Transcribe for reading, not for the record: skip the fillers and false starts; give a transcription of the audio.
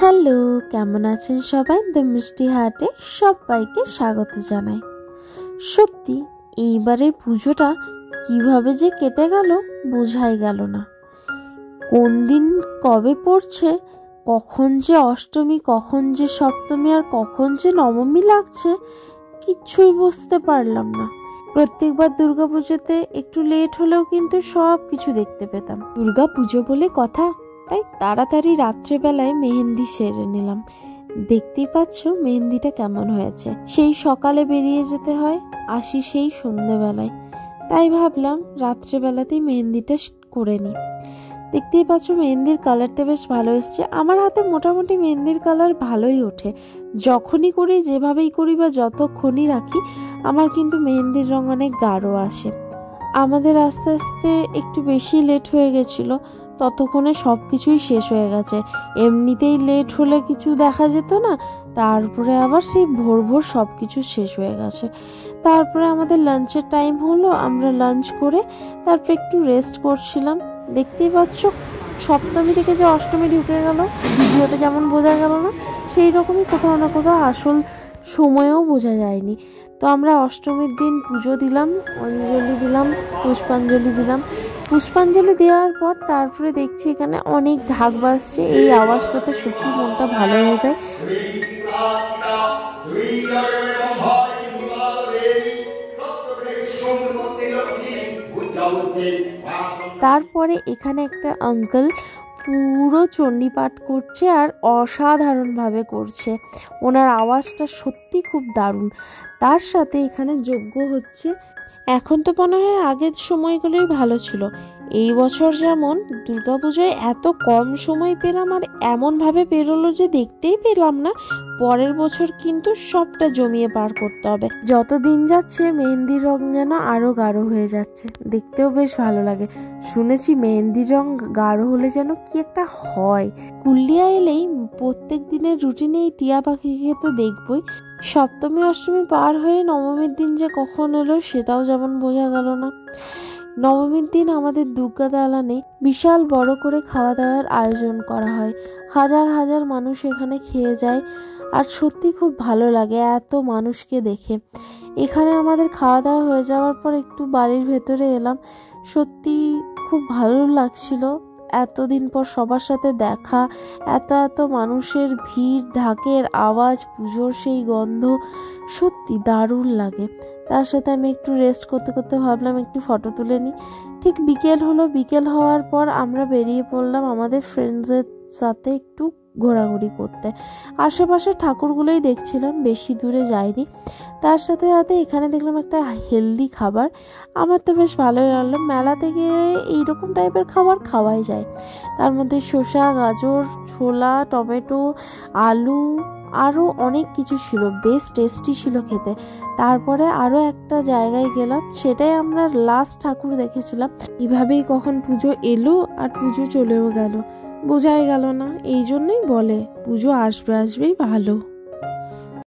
Hello, কেমন আছেন সবাই? দ্য মিষ্টি হার্টে সবাইকে স্বাগত জানাই। সত্যি এইবারের পুজোটা কিভাবে যে কেটে গেল বোঝাই গেল না। কোন দিন কবে পড়ছে, কখন যে অষ্টমী, কখন যে সপ্তমী আর কখন যে নবমী লাগছে কিচ্ছুই বুঝতে পারলাম না। প্রত্যেকবার দুর্গাপুজোতে একটু লেট হলেও কিন্তু সব কিছু দেখতে পেতাম। দুর্গাপুজো বলে কথা, তাই তাড়াতাড়ি রাত্রেবেলায় মেহেন্দি সেরে নিলাম। দেখতেই পাচ্ছ মেহেন্দিটা কেমন হয়েছে। সেই সকালে বেরিয়ে যেতে হয়, আসি সেই সন্ধেবেলায়, তাই ভাবলাম রাত্রেবেলাতেই মেহেন্দিটা করে নিই। দেখতেই পাচ্ছ মেহেন্দির কালারটা বেশ ভালো এসছে। আমার হাতে মোটামুটি মেহেন্দির কালার ভালোই ওঠে, যখনই করি, যেভাবেই করি বা যতক্ষণই রাখি, আমার কিন্তু মেহেন্দির রং অনেক গাঢ় আসে। আমাদের আস্তে আস্তে একটু বেশি লেট হয়ে গেছিলো, ততক্ষণে সব কিছুই শেষ হয়ে গেছে। এমনিতেই লেট হলে কিছু দেখা যেত না, তারপরে আবার সেই ভোর ভোর সব কিছু শেষ হয়ে গেছে। তারপরে আমাদের লাঞ্চের টাইম হলো, আমরা লাঞ্চ করে তারপরে একটু রেস্ট করছিলাম। দেখতেই পাচ্ছ সপ্তমী থেকে যে অষ্টমী ঢুকে গেল, ভিডিওতে যেমন বোঝা গেল না, সেই রকমই কোথাও না কোথাও আসল সময়েও বোঝা যায়নি। তো আমরা অষ্টমীর দিন পুজো দিলাম, অঞ্জলি দিলাম, পুষ্পাঞ্জলি দিলাম। পুষ্পাঞ্জলি দেওয়ার পর তারপরে দেখছি এখানে অনেক ঢাক বাজছে। এই আওয়াজটাতে সত্যি মনটা ভালো হয়ে যায়। তারপরে এখানে একটা আঙ্কেল পুরো চণ্ডীপাঠ করছে আর অসাধারণভাবে করছে। ওনার আওয়াজটা সত্যি খুব দারুণ। তার সাথে এখানে যজ্ঞ হচ্ছে। এখন তো মনে হয় আগের সময়গুলোই ভালো ছিল। এই বছর যেমন দুর্গাপুজোয় এত কম সময় পেলাম আর এমনভাবে পেরোলো যে দেখতেই পেলাম না। পরের বছর কিন্তু সবটা জমিয়ে পার করতে হবে। যত দিন যাচ্ছে মেহেন্দির রং যেন আরো গাঢ় হয়ে যাচ্ছে, দেখতেও বেশ ভালো লাগে। শুনেছি মেহেন্দির রং গাঢ় হলে যেন কি একটা হয়। কুল্লিয়া এলেই প্রত্যেক দিনের রুটিনে এই টিয়া পাখিকে তো দেখবই। সপ্তমী অষ্টমী পার হয়ে নবমীর দিন যে কখন এলো সেটাও যেমন বোঝা গেল না। নবমীর দিন আমাদের দুর্গা দালানে বিশাল বড় করে খাওয়া দাওয়ার আয়োজন করা হয়। হাজার হাজার মানুষ এখানে খেয়ে যায় আর সত্যি খুব ভালো লাগে এত মানুষকে দেখে। এখানে আমাদের খাওয়া দাওয়া হয়ে যাওয়ার পর একটু বাড়ির ভেতরে এলাম। সত্যি খুব ভালো লাগছিল, এতদিন পর সবার সাথে দেখা, এত এত মানুষের ভিড়, ঢাকের আওয়াজ, পুজোর সেই গন্ধ, সত্যি দারুণ লাগে। তার সাথে আমি একটু রেস্ট করতে করতে ভাবলাম একটু ফটো তুলে নিই। ঠিক বিকেল হলো, বিকেল হওয়ার পর আমরা বেরিয়ে পড়লাম আমাদের ফ্রেন্ডসের সাথে একটু ঘোরাঘুরি করতে। আশেপাশে ঠাকুরগুলোই দেখছিলাম, বেশি দূরে যাইনি। তার সাথে সাথে এখানে দেখলাম একটা হেলদি খাবার, আমার তো বেশ ভালোই লাগলো। মেলাতে গিয়ে এইরকম টাইপের খাবার খাওয়াই যায়। তার মধ্যে শসা, গাজর, ছোলা, টমেটো, আলু, আরও অনেক কিছু ছিল, বেশ টেস্টি ছিল খেতে। তারপরে আরও একটা জায়গায় গেলাম, সেটাই আমরা লাস্ট ঠাকুর দেখেছিলাম। এভাবেই কখন পুজো এলো আর পুজো চলেও গেল, বোঝাই গেল না। এই জন্যই বলে পুজো আসবে আসবেই ভালো।